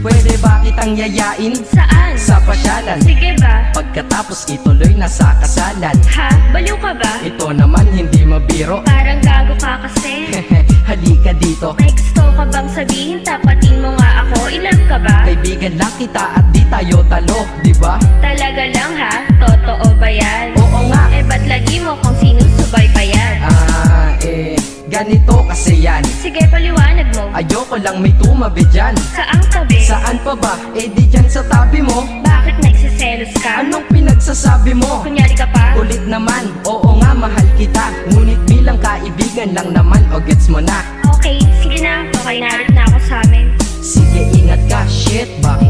Pwede ba kitang yayain? Saan? Sa pasyalan. Sige ba? Pagkatapos ituloy na sa kasalan. Ha? Baliw ka ba? Ito naman hindi mabiro. Parang gago ka kasi. Halika dito. May gusto ka bang sabihin? Tapatin mo nga ako. Ilan ka ba? Kaibigan lang kita at di tayo talo, di ba? Talaga lang ha? Totoo ba yan? Oo nga. Eh ba't lagi mo kung sinusubay pa yan? Ganito kasi yan. Sige paliwanag mo. Ayoko lang may tumabi dyan. Saang tabi? Saan pa ba? Eh di dyan sa tabi mo. Bakit nagsiselos ka? Anong pinagsasabi mo? Kunyari ka pa? Ulit naman, oo nga mahal kita. Ngunit bilang kaibigan lang naman, o gets mo na. Okay, sige na. Okay, narit na ako sa amin. Sige ingat ka, shit, baka